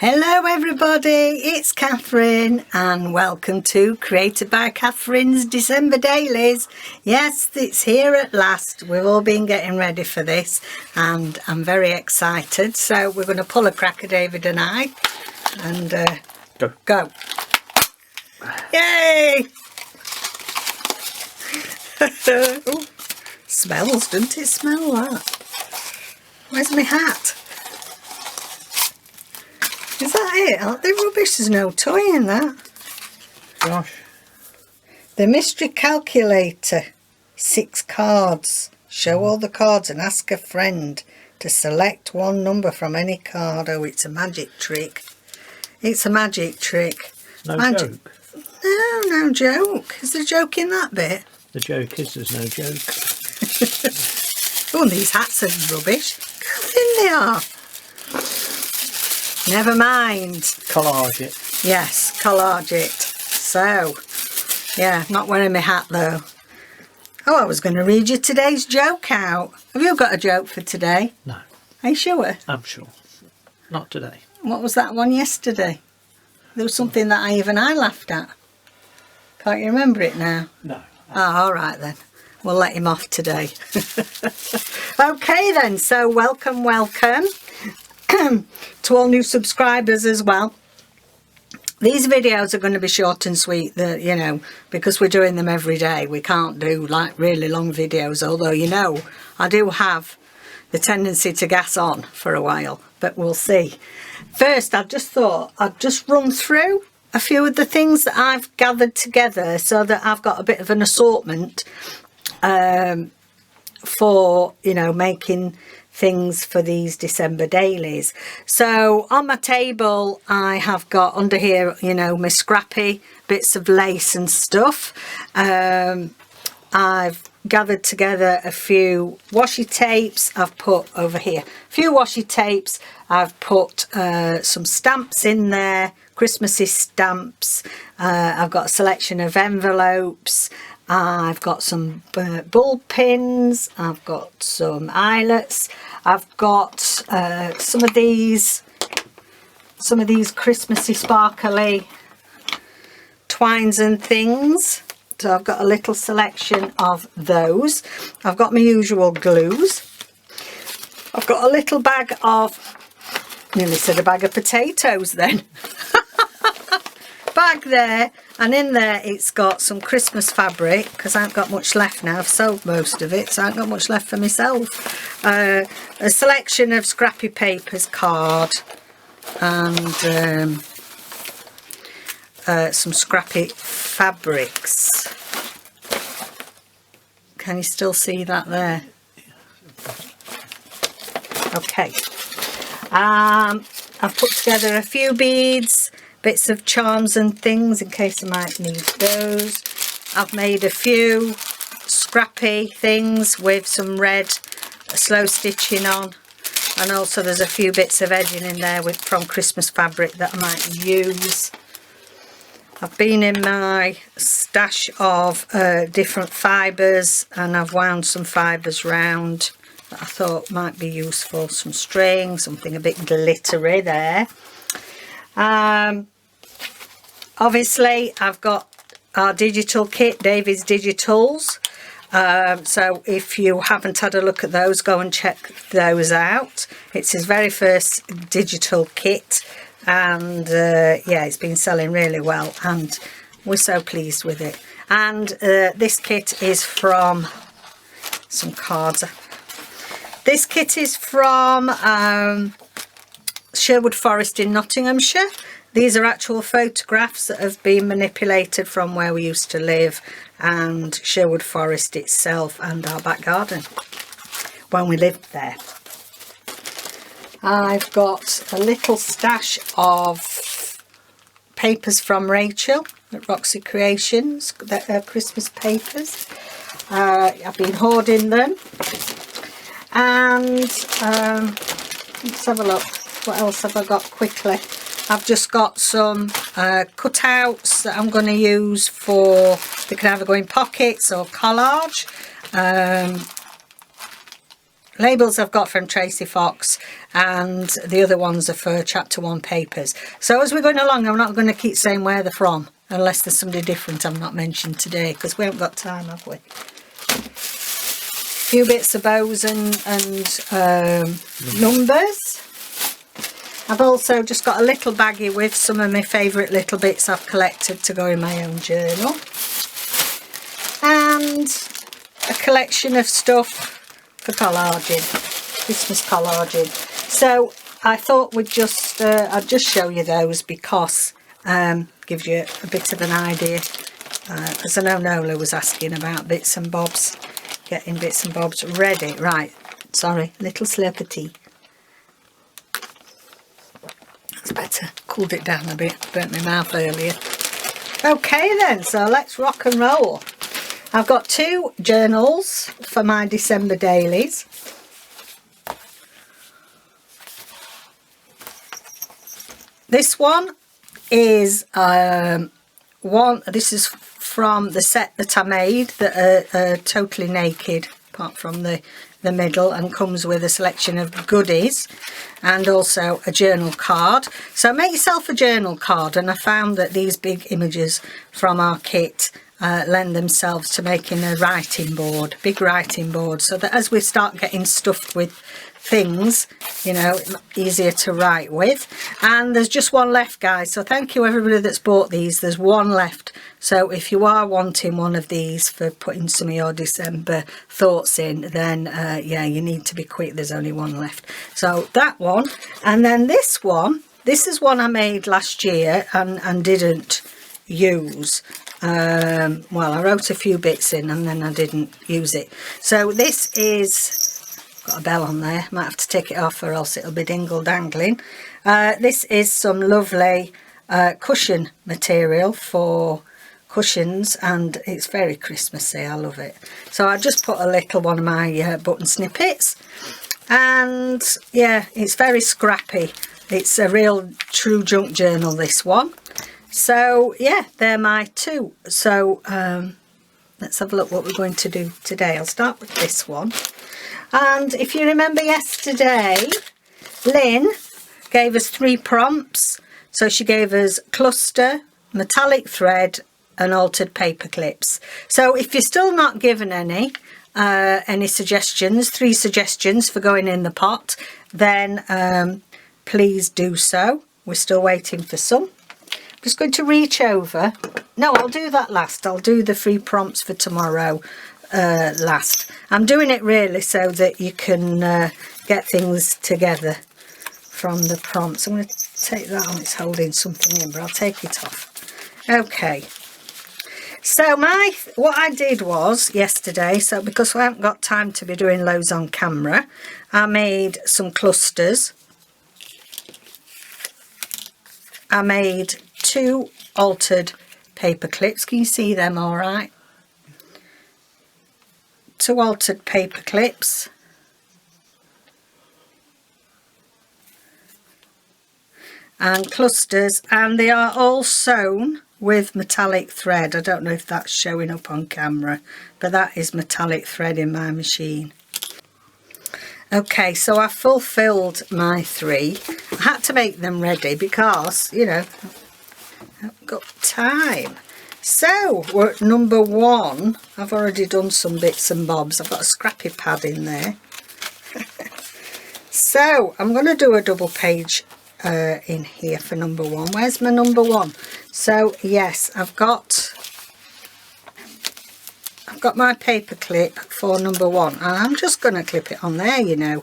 Hello everybody, it's Catherine and welcome to Created by Catherine's December Dailies. Yes, it's here at last. We've all been getting ready for this and I'm very excited. So we're going to pull a cracker, David and I, and go. Yay! Ooh, smells, doesn't it smell that? Where's my hat? Is that it? Aren't they rubbish? There's no toy in that. Gosh. The mystery calculator. 6 cards. Show all the cards and ask a friend to select one number from any card. Oh, it's a magic trick. It's a magic trick. No joke? No joke. Is there a joke in that bit? The joke is there's no joke. Oh, these hats are rubbish. How thin they are. Never mind. Collage it. Yes, collage it. So, yeah, not wearing my hat though. Oh, I was going to read you today's joke out. Have you got a joke for today? No. Are you sure? I'm sure. Not today. What was that one yesterday? There was something that even I laughed at. Can't you remember it now? No. Oh, all right then. We'll let him off today. Okay then, so welcome. To all new subscribers as well. These videos are going to be short and sweet, you know, because we're doing them every day. We can't do like really long videos, although, you know, I do have the tendency to gas on for a while, but we'll see. First, I just thought I'd just run through a few of the things that I've gathered together so that I've got a bit of an assortment for, you know, making things for these December dailies. So on my table I have got under here, you know, my scrappy bits of lace and stuff. I've gathered together a few washi tapes. I've put over here a few washi tapes. I've put some stamps in there, Christmassy stamps. I've got a selection of envelopes. I've got some ball pins, I've got some eyelets, I've got some of these Christmassy sparkly twines and things. So I've got a little selection of those. I've got my usual glues. I've got a little bag of, nearly said a bag of potatoes then. Bag there, and in there it's got some Christmas fabric because I haven't got much left now. I've sold most of it, so I haven't got much left for myself. A selection of scrappy papers, card, and some scrappy fabrics. Can you still see that there? Okay. I've put together a few beads, bits of charms and things in case I might need those. I've made a few scrappy things with some red slow stitching on, and also there's a few bits of edging in there from Christmas fabric that I might use. I've been in my stash of different fibres, and I've wound some fibres round that I thought might be useful. Some string, something a bit glittery there. Obviously I've got our digital kit, David's Digitals. So if you haven't had a look at those, go and check those out. It's his very first digital kit, and yeah, it's been selling really well and we're so pleased with it. And this kit is from some cards. This kit is from Sherwood Forest in Nottinghamshire. These are actual photographs that have been manipulated from where we used to live and Sherwood Forest itself and our back garden when we lived there. I've got a little stash of papers from Rachel at Roxy Creations, Christmas papers. I've been hoarding them. And let's have a look. What else have I got quickly? I've just got some cutouts that I'm going to use for, they can either go in pockets or collage. labels I've got from Tracy Fox, and the other ones are for chapter 1 papers. So as we're going along, I'm not going to keep saying where they're from unless there's somebody different I've not mentioned today, because we haven't got time, have we? A few bits of bows and numbers. I've also just got a little baggie with some of my favourite little bits I've collected to go in my own journal, and a collection of stuff for collaging, Christmas collaging. So I thought I'd just show you those, because gives you a bit of an idea, as I know Nola was asking about bits and bobs, getting bits and bobs ready. Right, sorry, little slurp of tea. That's better, cooled it down a bit, burnt my mouth earlier. Okay then, so let's rock and roll. I've got 2 journals for my December dailies. This one is this is from the set that I made, that are totally naked apart from the middle, and comes with a selection of goodies and also a journal card. So make yourself a journal card, and I found that these big images from our kit lend themselves to making a writing board, big writing board, so that as we start getting stuffed with things, you know, easier to write with. And there's just one left, guys, so thank you everybody that's bought these. There's one left, so if you are wanting one of these for putting some of your December thoughts in, then yeah, you need to be quick. There's only one left. So that one, and then this one, this is one I made last year and didn't use. Well, I wrote a few bits in and then I didn't use it. So this is, got a bell on there, might have to take it off or else it'll be dingle dangling. This is some lovely cushion material for cushions, and it's very Christmassy. I love it. So I just put a little one of my button snippets, and yeah, it's very scrappy. It's a real true junk journal, this one. So yeah, they're my 2. So let's have a look what we're going to do today. I'll start with this one. And if you remember yesterday, Lyn gave us 3 prompts. So she gave us cluster, metallic thread and altered paper clips. So if you're still not given any suggestions, 3 suggestions for going in the pot, then please do so. We're still waiting for some. I'm just going to reach over. No, I'll do that last. I'll do the 3 prompts for tomorrow last. I'm doing it really so that you can get things together from the prompts. I'm going to take that on. It's holding something in, but I'll take it off. Okay. So what I did was yesterday, so because I haven't got time to be doing loads on camera, I made some clusters. I made 2 altered paper clips. Can you see them all right? 2 altered paper clips. And clusters, and they are all sewn with metallic thread. I don't know if that's showing up on camera, but that is metallic thread in my machine. Okay, so I fulfilled my 3. I had to make them ready because, you know, I've got time. So we're at number 1. I've already done some bits and bobs. I've got a scrappy pad in there. So I'm going to do a double page in here for number 1. Where's my number 1? So yes, I've got my paper clip for number 1, and I'm just going to clip it on there, you know.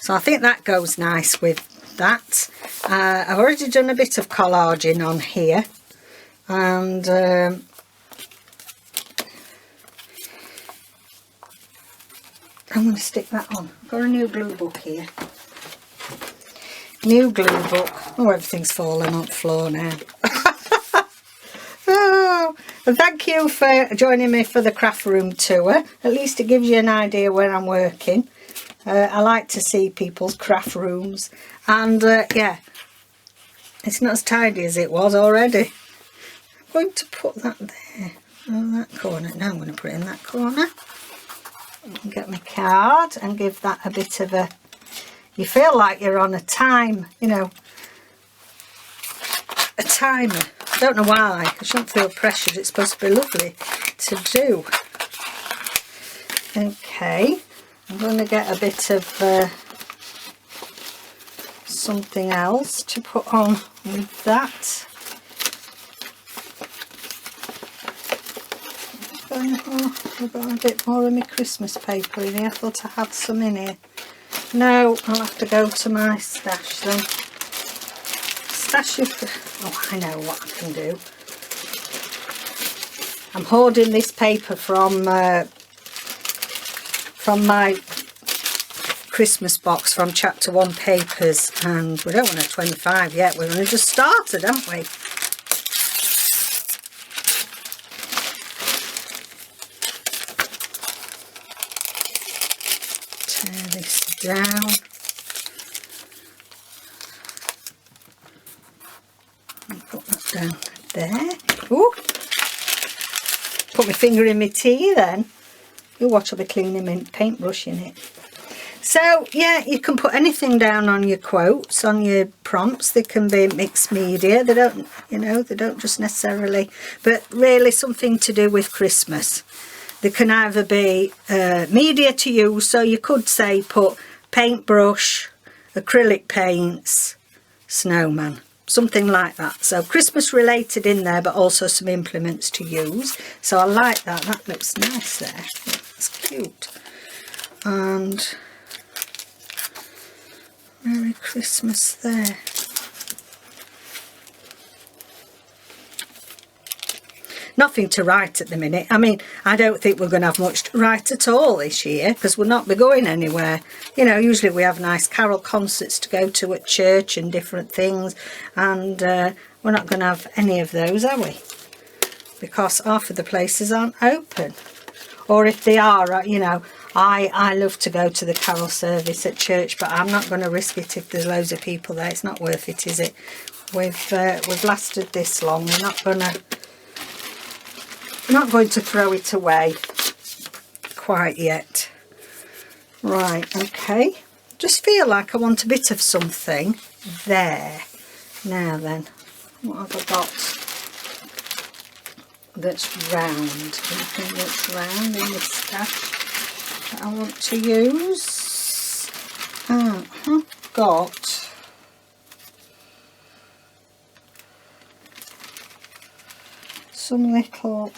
So I think that goes nice with that. I've already done a bit of collaging on here, and I'm going to stick that on. I've got a new glue book here. New glue book. Oh, everything's falling on the floor now. Oh, and thank you for joining me for the craft room tour. At least it gives you an idea where I'm working. I like to see people's craft rooms, and yeah, it's not as tidy as it was already. I'm going to put that there, oh, that corner. Now I'm going to put it in that corner. get my card and give that a bit of a, you feel like you're on a time, you know, a timer. I don't know why, I shouldn't feel pressured, it's supposed to be lovely to do. Okay, I'm going to get a bit of something else to put on with that. Oh, I've got a bit more of my Christmas paper in here. I thought I had some in here. No, I'll have to go to my stash then. Stash of... Oh, I know what I can do. I'm hoarding this paper from my Christmas box from Chapter 1 Papers, and we don't want a 25 yet. We've only just started, haven't we? Tear this down. And put that down there. Ooh! Put my finger in my tea then. You watch, I'll be cleaning my paintbrush in it. So yeah, you can put anything down on your quotes, on your prompts. They can be mixed media. They don't, you know, they don't just necessarily, but really something to do with Christmas. They can either be media to use, so you could say put paintbrush, acrylic paints, snowman, something like that. So Christmas related in there, but also some implements to use. So I like that. That looks nice there. That's cute. And Merry Christmas there. Nothing to write at the minute. I mean, I don't think we're going to have much to write at all this year, because we'll not be going anywhere. You know, usually we have nice carol concerts to go to at church and different things, and we're not going to have any of those, are we? Because half of the places aren't open. Or if they are, you know, I love to go to the carol service at church, but I'm not going to risk it if there's loads of people there. It's not worth it, is it? We've lasted this long. We're not going to throw it away quite yet. Right, okay. Just feel like I want a bit of something there. Now then, what have I got that's round? Anything that's round in this stash that I want to use? I've got some little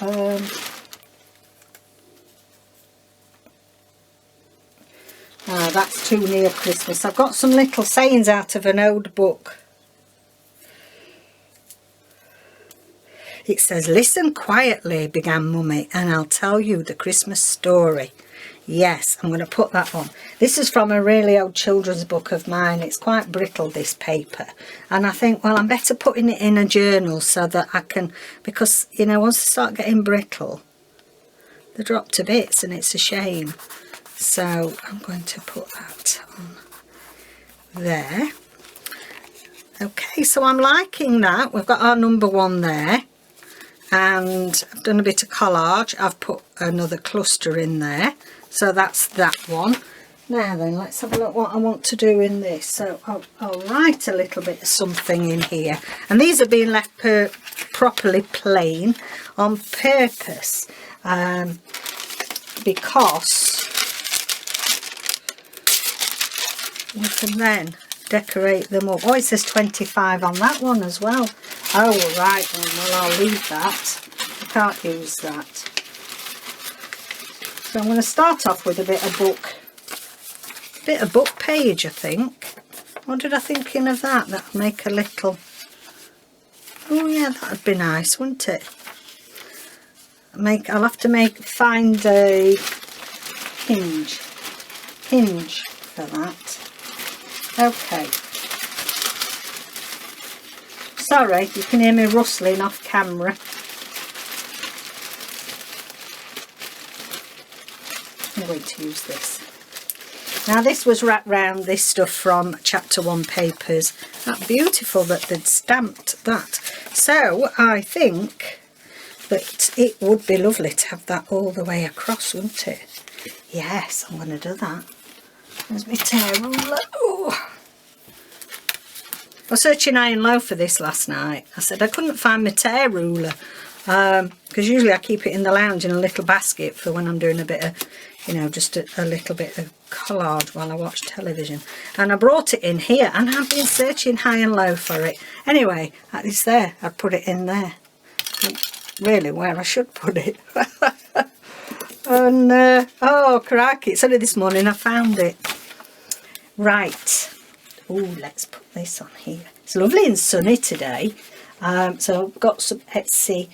that's too near Christmas. I've got some little sayings out of an old book. It says, "Listen quietly," began Mummy, "and I'll tell you the Christmas story." Yes, I'm going to put that on. This is from a really old children's book of mine. It's quite brittle, this paper. And I think, well, I'm better putting it in a journal so that I can, because, you know, once they start getting brittle, they drop to bits and it's a shame. So I'm going to put that on there. Okay, so I'm liking that. We've got our number 1 there. And I've done a bit of collage. I've put another cluster in there. So that's that one. Now then, let's have a look what I want to do in this. So I'll write a little bit of something in here. And these are being left properly plain on purpose. Because you can then decorate them up. Oh, it says 25 on that one as well. Oh, right then, well, I'll leave that. I can't use that. So I'm going to start off with a bit of book page, I think. What did I thinking of that? That'd make a little... Oh yeah, that'd be nice, wouldn't it? I'll have to find a hinge for that. Okay. Sorry, you can hear me rustling off camera. I'm going to use this. Now this was wrapped round this stuff from Chapter 1 Papers. That's beautiful that they'd stamped that. So I think that it would be lovely to have that all the way across, wouldn't it? Yes, I'm going to do that. There's my tear ruler. Ooh. I was searching high and low for this last night. I said I couldn't find my tear ruler because usually I keep it in the lounge in a little basket for when I'm doing a bit of, you know, just a little bit of collage while I watch television. And I brought it in here and I've been searching high and low for it. Anyway, it's there. I put it in there. Really where I should put it. And oh crikey, it's only this morning I found it. Right. Oh, let's put this on here. It's lovely and sunny today. So I've got some Etsy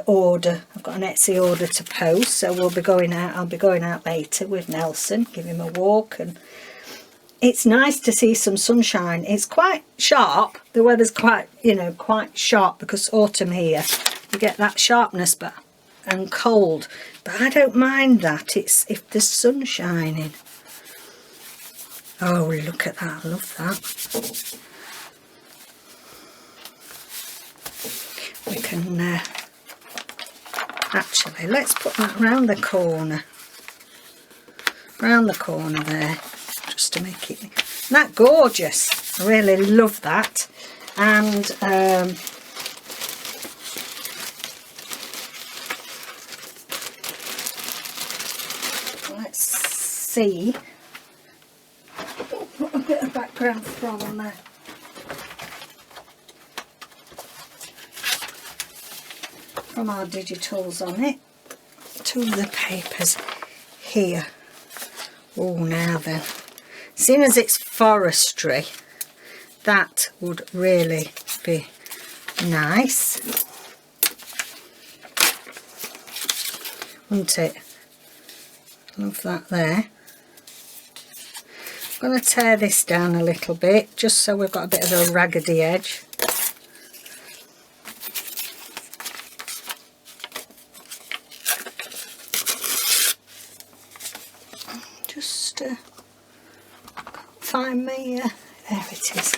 order. I've got an Etsy order to post, so we'll be going out. I'll be going out later with Nelson, give him a walk, and it's nice to see some sunshine. It's quite sharp. The weather's quite, you know, quite sharp because autumn here. You get that sharpness, but and cold. But I don't mind that. It's if the sun's shining. Oh, look at that. I love that. We can, actually, let's put that round the corner. Round the corner there. Just to make it... Isn't that gorgeous? I really love that. And, let's see... Put a bit of background from there. From our digitals on it. Two of the papers here. Oh, now then. Seeing as it's forestry, that would really be nice. Wouldn't it? Love that there. I'm going to tear this down a little bit just so we've got a bit of a raggedy edge. Just can't find me, there it is.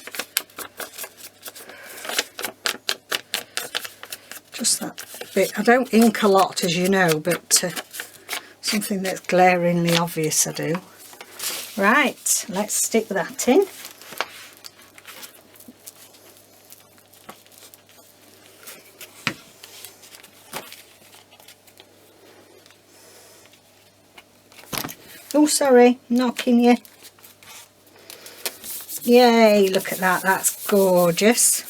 Just that bit. I don't ink a lot, as you know, but something that's glaringly obvious I do. Right, let's stick that in. Oh, sorry, knocking you. Yay, look at that, that's gorgeous.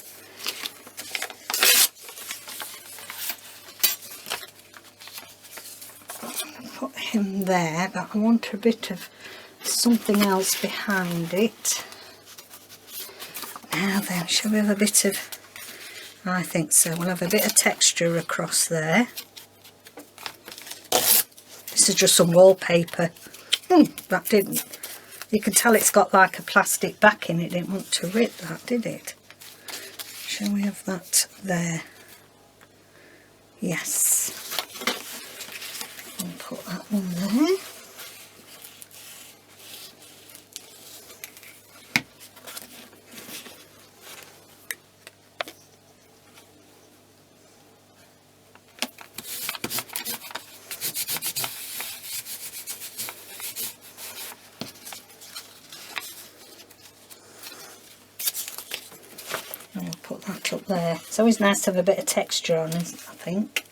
Put him there, but I want a bit of something else behind it. Now then, shall we have a bit of, I think so, we'll have a bit of texture across there. This is just some wallpaper. That didn't, you can tell it's got like a plastic backing. It didn't want to rip that, did it? Shall we have that there? Yes. I'll put that one there. Up there. It's always nice to have a bit of texture on it, I think.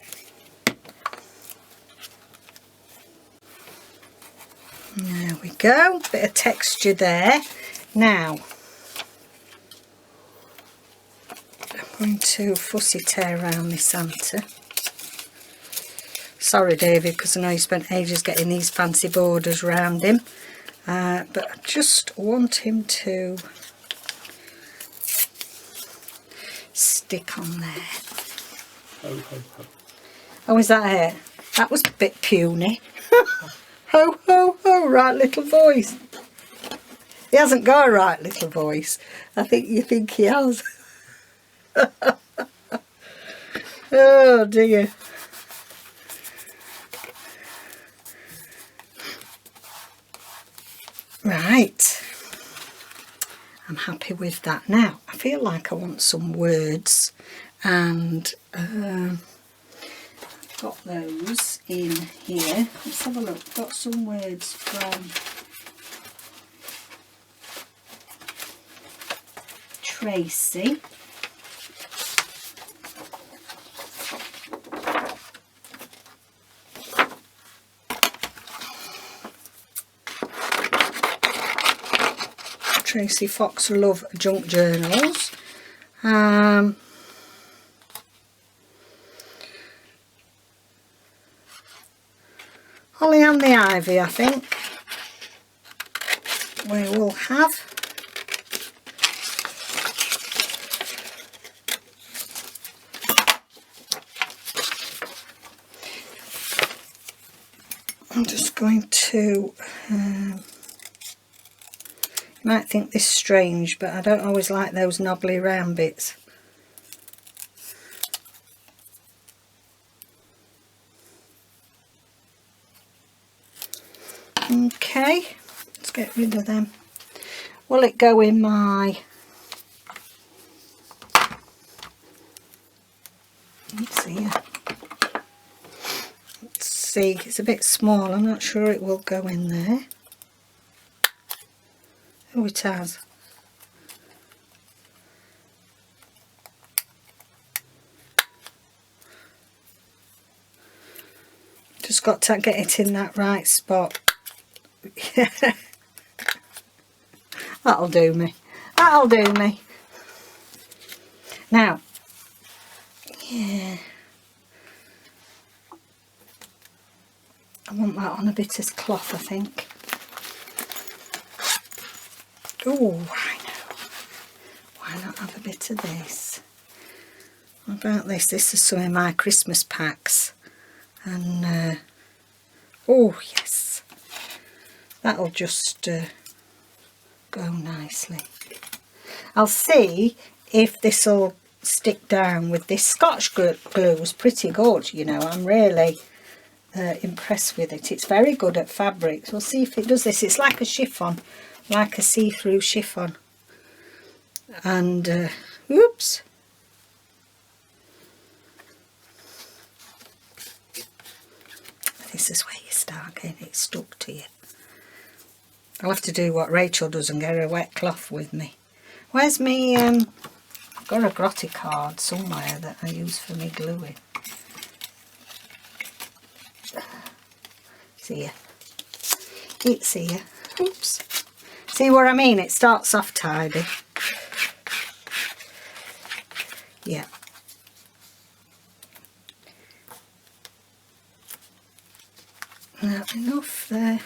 There we go, bit of texture there. Now I'm going to fussy tear around this Santa. Sorry David, because I know you spent ages getting these fancy borders around him, but I just want him to stick on there. Ho, ho, ho. Oh, is that it? That was a bit puny. Ho, ho, ho, right little voice. He hasn't got a right little voice. I think you think he has. Oh dear. Right. I'm happy with that. Now, I feel like I want some words, and got those in here. Let's have a look. I've got some words from Tracy. Tracy Fox Love Junk Journals. Holly and the Ivy, I think we will have. I'm just going to, you might think this strange, but I don't always like those knobbly round bits. Okay, let's get rid of them. Will it go in my, let's see, it's a bit small, I'm not sure it will go in there. Oh, it has. Just got to get it in that right spot. That'll do me. That'll do me. Now, yeah, I want that on a bit of cloth, I think. Oh, I know. Why not have a bit of this? What about this? This is some of my Christmas packs. And, oh yes, that'll just go nicely. I'll see if this will stick down with this. Scotch glue is pretty good, you know. I'm really impressed with it. It's very good at fabrics. We'll see if it does this. It's like a chiffon, like a see-through chiffon. And oops, this is where you start getting it stuck to you. I'll have to do what Rachel does and get a wet cloth with me. Where's me, I've got a grotty card somewhere that I use for me gluing. See ya. It's here. Oops. See what I mean? It starts off tidy. Yeah. Now, enough there.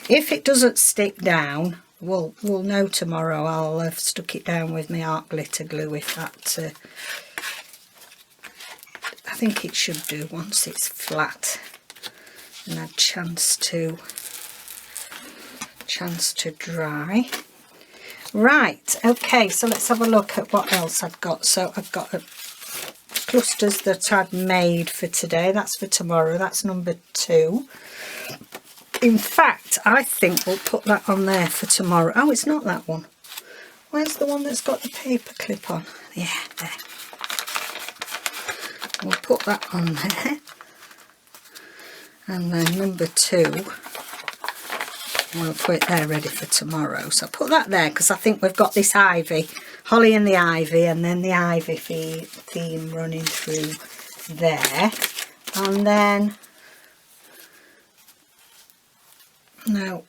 If it doesn't stick down, we'll know tomorrow. I'll have stuck it down with my art glitter glue if that. I think it should do once it's flat and had chance to dry. Right. Okay. So let's have a look at what else I've got. So I've got clusters that I'd made for today. That's for tomorrow. That's number 2. In fact, I think we'll put that on there for tomorrow. Oh, it's not that one. Where's the one that's got the paper clip on? Yeah, there. We'll put that on there. And then number 2, we'll put it there ready for tomorrow. So I'll put that there because I think we've got this ivy, Holly and the Ivy, and then the Ivy theme running through there. And then, no,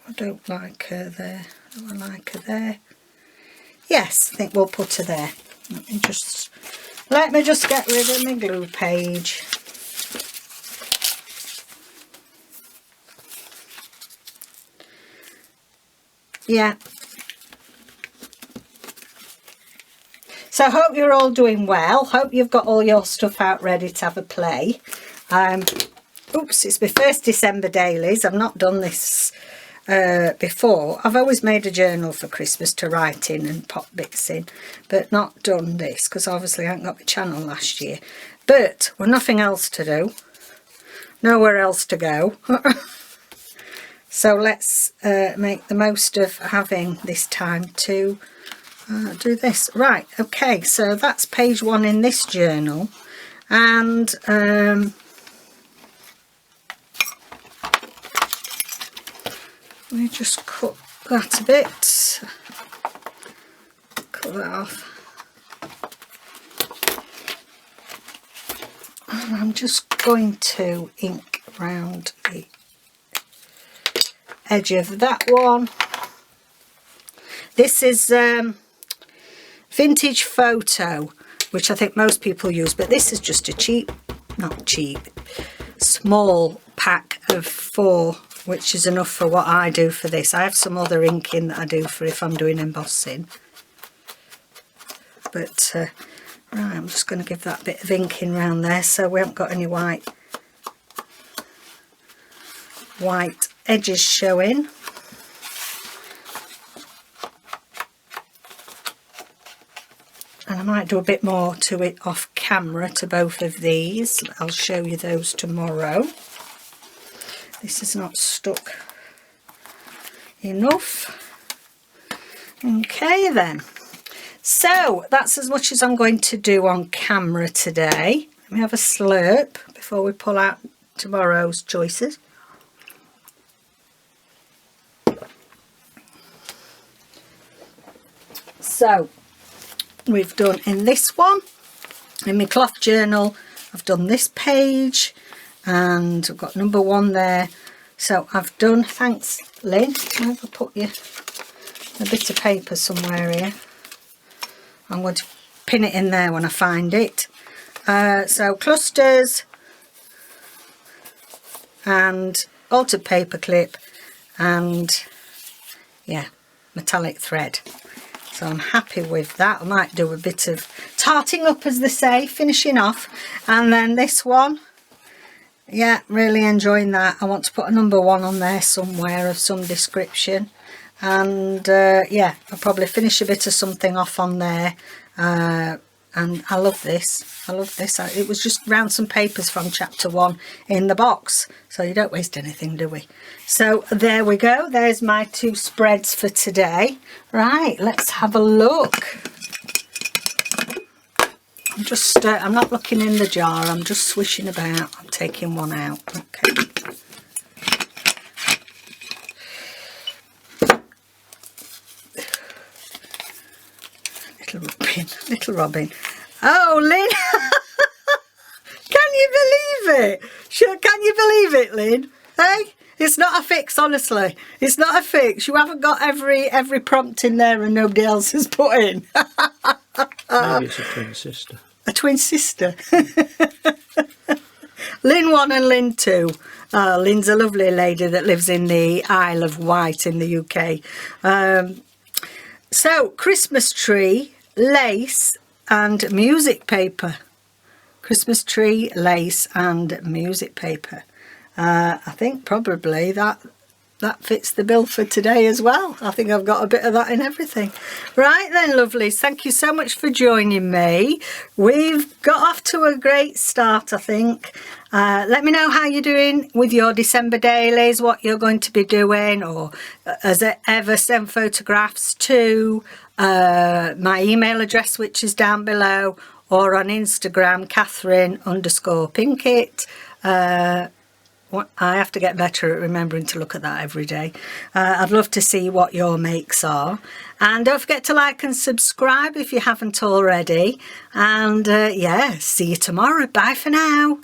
I don't like her there. Do I like her there? Yes, I think we'll put her there. Let me just get rid of my glue page. Yeah. So I hope you're all doing well. Hope you've got all your stuff out ready to have a play. Oops, it's my first December dailies. I've not done this before. I've always made a journal for Christmas to write in and pop bits in, but not done this because obviously I haven't got my channel last year. But with nothing else to do, nowhere else to go. So let's make the most of having this time to do this. Right, okay, so that's page 1 in this journal, and let me just cut that a bit, cut that off, and I'm just going to ink round the edge of that one. This is Vintage Photo, which I think most people use, but this is just a not cheap, small pack of 4, which is enough for what I do for this. I have some other inking that I do for if I'm doing embossing. But, right, I'm just going to give that bit of inking around there so we haven't got any white edges showing. And I might do a bit more to it off camera to both of these. I'll show you those tomorrow. This is not stuck enough. Okay then. So that's as much as I'm going to do on camera today. Let me have a slurp before we pull out tomorrow's choices. So we've done in this one, in my cloth journal, I've done this page, and I've got number 1 there. So I've done, thanks Lynn, I'll put you a bit of paper somewhere here. I'm going to pin it in there when I find it. So clusters and altered paper clip and yeah, metallic thread. So I'm happy with that. I might do a bit of tarting up, as they say, finishing off. And then this one, yeah, really enjoying that. I want to put a number 1 on there somewhere of some description. And yeah, I'll probably finish a bit of something off on there. And I love this. I love this. It was just round some papers from chapter 1 in the box. So you don't waste anything, do we? So there we go. There's my 2 spreads for today. Right, let's have a look. I'm just, I'm not looking in the jar. I'm just swishing about. I'm taking one out. Okay. Little Robin. Oh, Lynn! Can you believe it? Sure, can you believe it, Lynn? Hey, it's not a fix, honestly. It's not a fix. You haven't got every prompt in there and nobody else has put in. Maybe it's a twin sister. A twin sister. Lyn 1 and Lyn 2. Lyn's a lovely lady that lives in the Isle of Wight in the UK. So, Christmas tree, lace and music paper. Christmas tree, lace and music paper. I think probably that fits the bill for today as well. I think I've got a bit of that in everything. Right then, lovelies, thank you so much for joining me. We've got off to a great start, I think. Let me know how you're doing with your December dailies, what you're going to be doing, or as ever, send photographs to my email address, which is down below, or on Instagram, Catherine_Pinkett. I have to get better at remembering to look at that every day. I'd love to see what your makes are. And don't forget to like and subscribe if you haven't already. And yeah, see you tomorrow. Bye for now.